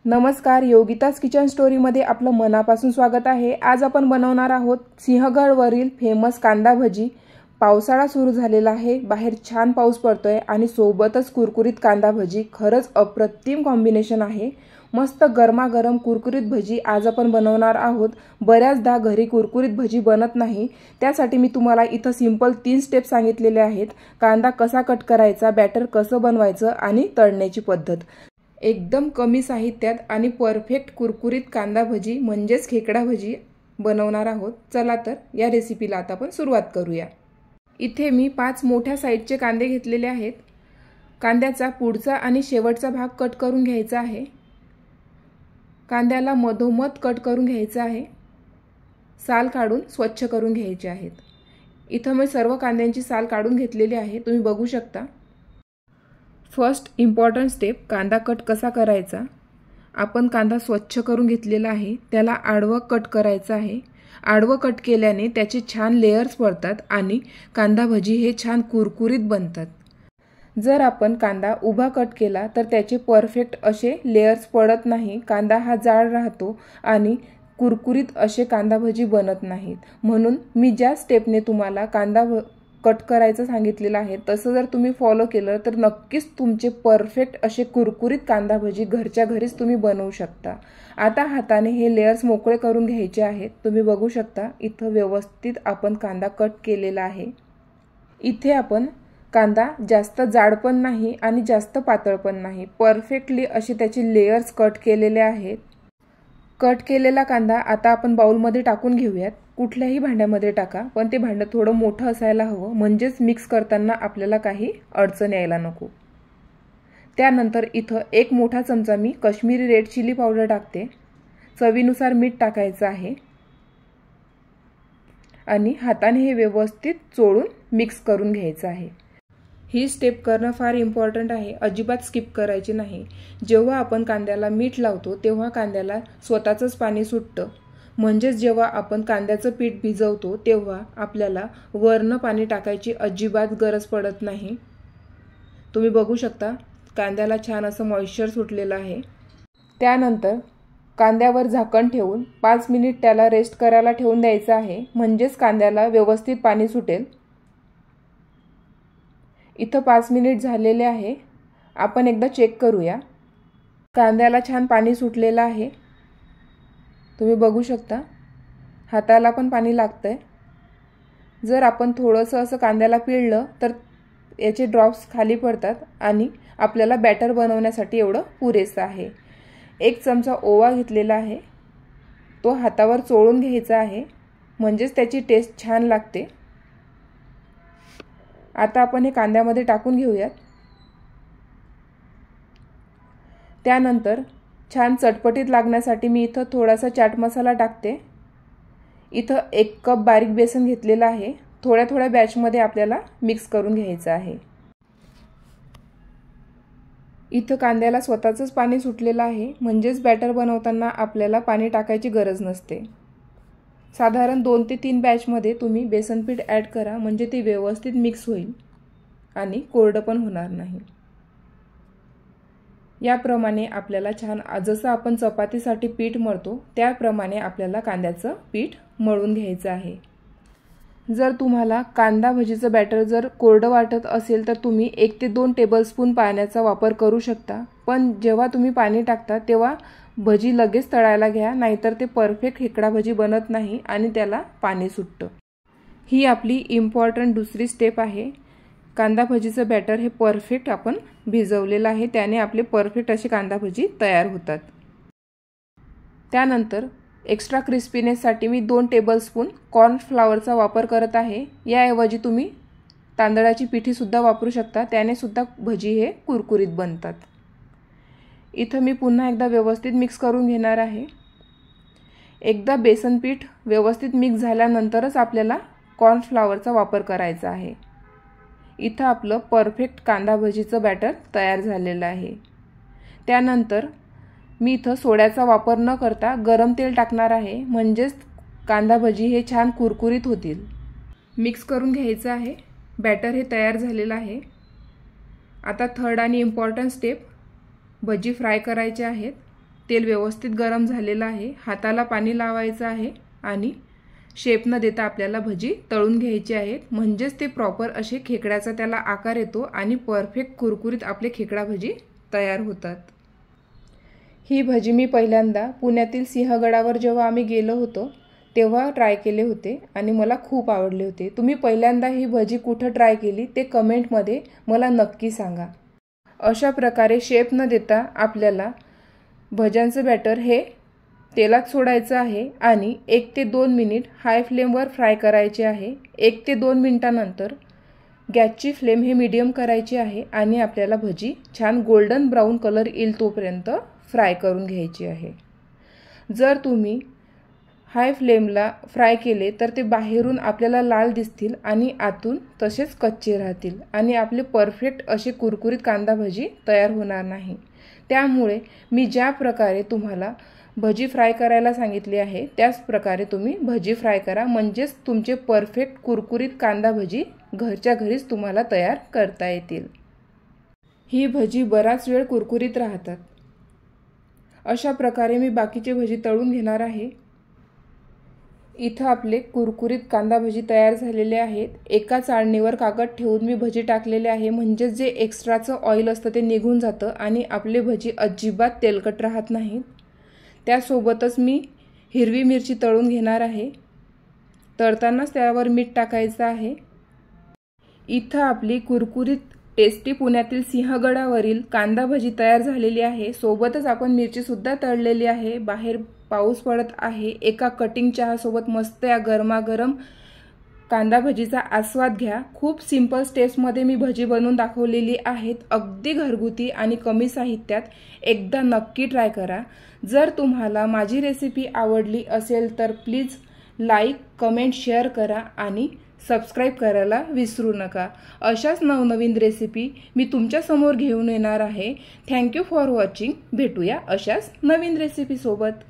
नमस्कार, योगिताज किचन स्टोरीमध्ये आपलं मनापासून स्वागत आहे। आज आपण बनवणार आहोत सिंहगडवरील फेमस कांदा भजी। पावसाळा सुरू झालेला आहे, बाहेर छान पाऊस पडतोय आणि सोबतच कुरकुरीत कांदा भजी। खरंच अप्रतिम कॉम्बिनेशन आहे। मस्त गरमागरम कुरकुरीत भजी आज आपण बनवणार आहोत। बऱ्याचदा घरी कुरकुरीत भजी बनत नाही, त्यासाठी मी तुम्हाला इथं सिंपल 3 स्टेप सांगितलेले आहेत। कांदा कसा कट करायचा, बॅटर कसं बनवायचं आणि तळण्याची पद्धत। एकदम कमी साहित्यात आणि परफेक्ट कुरकुरीत कांदा भजी म्हणजेच खेकडा भजी बनवणार आहोत। चला तर या रेसिपीला आता आपण सुरुवात करूया। इथे मी 5 मोठ्या साईजचे कांदे घेतलेले आहेत। कांद्याचा पुढचा आणि शेवटचा भाग कट करून घ्यायचा आहे। कांद्याला मधोमध कट करून घ्यायचा आहे। साल काढून स्वच्छ करून घ्यायचे आहेत। इथे मी सर्व कांद्यांची साल काढून घेतलेली आहे, तुम्ही बघू शकता। फर्स्ट इम्पॉर्टंट स्टेप, कांदा कट कसा करायचा। आपण कांदा स्वच्छ करून घेतलेला आहे, त्याला आडवं कट करायचं आहे। आडवं कट केल्याने त्याचे छान लेयर्स पडतात आणि कांदा भजी हे छान कुरकुरीत बनतात। जर आपण कांदा उभा कट केला तर त्याचे परफेक्ट असे लेयर्स पडत नाही, कांदा हा जाड राहतो आणि कुरकुरीत असे कांदा भजी बनत नाहीत। म्हणून मी ज्या स्टेपने तुम्हाला कांदा कट करायचं सांगितलेलं आहे तसं जर तुम्ही फॉलो केलं तर नक्कीच तुमचे परफेक्ट असे कुरकुरीत कांदा भजी घरच्या घरीच तुम्ही बनवू शकता। आता हाताने हे लेयर्स मोकळे करून घ्यायचे आहेत। तुम्ही बघू शकता इथं व्यवस्थित आपण कांदा कट केलेला आहे। इथे आपण कांदा जास्त जाड पण नाही आणि जास्त पातळ पण नाही, परफेक्टली असे त्याचे लेयर्स कट केलेले आहेत। कट केलेला कांदा आता आपण बाउलमध्ये टाकून घेऊयात। कुठल्याही भांड्यामध्ये टाका, पण ते भांडं थोडं मोठं असायला हवं, म्हणजेच मिक्स करताना आपल्याला काही अडचण यायला नको। त्यानंतर इथं 1 मोठा चमचा मी काश्मीरी रेड चिली पावडर टाकते। चवीनुसार मीठ टाकायचं आहे आणि हाताने हे व्यवस्थित चोळून मिक्स करून घ्यायचं आहे। ही स्टेप करणं फार इम्पॉर्टंट आहे, अजिबात स्किप करायची नाही। जेव्हा आपण कांद्याला मीठ लावतो तेव्हा कांद्याला स्वतःचंच पाणी सुटतं, म्हणजेच जेव्हा आपण कांद्याचं पीठ भिजवतो तेव्हा आपल्याला वरनं पाणी टाकायची अजिबात गरज पडत नाही। तुम्ही बघू शकता कांद्याला छान असं मॉइश्चर सुटलेलं आहे। त्यानंतर कांद्यावर झाकण ठेवून 5 मिनिट त्याला रेस्ट करायला ठेवून द्यायचं आहे, म्हणजेच कांद्याला व्यवस्थित पाणी सुटेल। इथं 5 मिनिट झालेले आहे, आपण एकदा चेक करूया। कांद्याला छान पाणी सुटलेलं आहे, तुम्ही बघू शकता। हाताला पण पाणी लागतंय। जर आपण थोडंसं असं कांद्याला पिळलं तर याचे ड्रॉप्स खाली पडतात आणि आपल्याला बॅटर बनवण्यासाठी एवढं पुरेसं आहे। 1 चमचा ओवा घेतलेला आहे, तो हातावर चोळून घ्यायचा आहे, म्हणजेच त्याची टेस्ट छान लागते। आता आपण हे कांद्यामध्ये टाकून घेऊयात। त्यानंतर छान चटपटीत लागण्यासाठी मी इथं थोडासा चाट मसाला टाकते। इथं 1 कप बारीक बेसन घेतलेला आहे, थोड्या थोड्या बॅचमध्ये आपल्याला मिक्स करून घ्यायचं आहे। इथं कांद्याला स्वतःचंच पाणी सुटलेलं आहे, म्हणजेच बॅटर बनवताना आपल्याला पाणी टाकायची गरज नसते। साधारण 2 ते 3 बॅचमध्ये तुम्ही बेसन पीठ ॲड करा, म्हणजे ते व्यवस्थित मिक्स होईल आणि कोरडं पण होणार नाही। याप्रमाणे आपल्याला छान जसं आपण चपातीसाठी पीठ मळतो त्याप्रमाणे आपल्याला कांद्याचं पीठ मळून घ्यायचं आहे। जर तुम्हाला कांदा भजीचं बॅटर जर कोरडं वाटत असेल तर तुम्ही 1 ते 2 टेबलस्पून पाण्याचा वापर करू शकता, पण जेव्हा तुम्ही पाणी टाकता तेव्हा भजी लगेच तळायला घ्या, नाहीतर ते परफेक्ट खेकडा भजी बनत नाही आणि त्याला पाणी सुटतं। ही आपली इम्पॉर्टंट दुसरी स्टेप आहे। कांदा भजीचं बॅटर हे परफेक्ट आपण भिजवलेलं आहे, त्याने आपले परफेक्ट असे कांदा भजी तयार होतात। त्यानंतर एक्स्ट्रा क्रिस्पीनेससाठी मी 2 टेबलस्पून कॉर्नफ्लॉवरचा वापर करत आहे। याऐवजी तुम्ही तांदळाची पिठी सुद्धा वापरू शकता, त्याने सुद्धा भजी हे कुरकुरीत बनतात। इथं मी पुन्हा एकदा व्यवस्थित मिक्स करून घेणार आहे। एकदा बेसन पीठ व्यवस्थित मिक्स झाल्यानंतरच आपल्याला कॉर्नफ्लॉवरचा वापर करायचा आहे। इथं आपलं परफेक्ट कांदा भजीचं बॅटर तयार झालेलं आहे। त्यानंतर मी इथं सोड्याचा वापर न करता गरम तेल टाकणार आहे, म्हणजेच कांदा भजी हे छान कुरकुरीत होतील। मिक्स करून घ्यायचं आहे। बॅटर हे तयार झालेलं आहे। आता थर्ड आणि इम्पॉर्टंट स्टेप, भजी फ्राय करायचे आहेत। तेल व्यवस्थित गरम झालेलं आहे। हाताला पाणी लावायचं आहे आणि शेप न देता आपल्याला भजी तळून घ्यायची आहेत, म्हणजेच ते प्रॉपर असे खेकड्याचा त्याला आकार येतो आणि परफेक्ट कुरकुरीत आपले खेकडा भजी तयार होतात। ही भजी मी पहिल्यांदा पुण्यातील सिंहगडावर जेव्हा आम्ही गेलो होतो तेव्हा ट्राय केले होते आणि मला खूप आवडले होते। तुम्ही पहिल्यांदा ही भजी कुठे ट्राय केली ते कमेंटमध्ये मला नक्की सांगा। अशा प्रकारे शेप न देता आपल्याला भज्यांचं बॅटर हे तेलात सोडायचं आहे आणि 1 ते 2 मिनिट हाय फ्लेमवर फ्राय करायचे आहे। 1 ते 2 मिनिटांनंतर गॅसची फ्लेम हे मीडियम करायची आहे आणि आपल्याला भजी छान गोल्डन ब्राऊन कलर येईल तोपर्यंत फ्राय करून घ्यायची आहे। जर तुम्ही हाय फ्लेमला फ्राय केले तर ते बाहेरून आपल्याला लाल दिसतील आणि आतून तसेच कच्चे राहतील आणि आपले परफेक्ट असे कुरकुरीत कांदा भजी तयार होणार नाही। त्यामुळे मी ज्या प्रकारे तुम्हाला भजी फ्राय करायला सांगितली आहे त्याच प्रकारे तुम्ही भजी फ्राय करा, म्हणजेच तुमचे परफेक्ट कुरकुरीत कांदा भजी घरच्या घरीच तुम्हाला तयार करता येतील। ही भजी बराच वेळ कुरकुरीत राहतात। अशा प्रकारे मी बाकीचे भजी तळून घेणार आहे। इथं आपले कुरकुरीत कांदा भजी तयार झालेले आहेत। एका चाळणीवर कागद ठेवून मी भजी टाकलेले आहे, म्हणजे जे एक्स्ट्राचं ऑइल असतं ते निघून जातं आणि आपले भजी अजिबात तेलकट राहत नाहीत। त्यासोबतच मी हिरवी मिरची तळून घेणार आहे। तळतानाच त्यावर मीठ टाकायचं आहे। इथं आपली कुरकुरीत टेस्टी पुण्यातील सिंहगडावरील कांदा भजी तयार झालेली आहे। सोबतच आपण मिरची सुद्धा तळलेली आहे। बाहेर पाऊस पडत आहे। एका कटिंग चहा सोबत मस्त या गरमागरम कांदा भजीचा आस्वाद घ्या। खूप सिंपल स्टेप्समध्ये मी भजी बनवून दाखवलेली आहेत, अगदी घरगुती आणि कमी साहित्यात। एकदा नक्की ट्राय करा। जर तुम्हाला माझी रेसिपी आवडली असेल तर प्लीज लाईक, कमेंट, शेअर करा आणि सबस्क्राइब करायला विसरू नका। अशाच नवनवीन रेसिपी मी तुमच्या समोर घेऊन येणार आहे। Thank you for watching. भेटूया अशाच नवीन रेसिपी सोबत।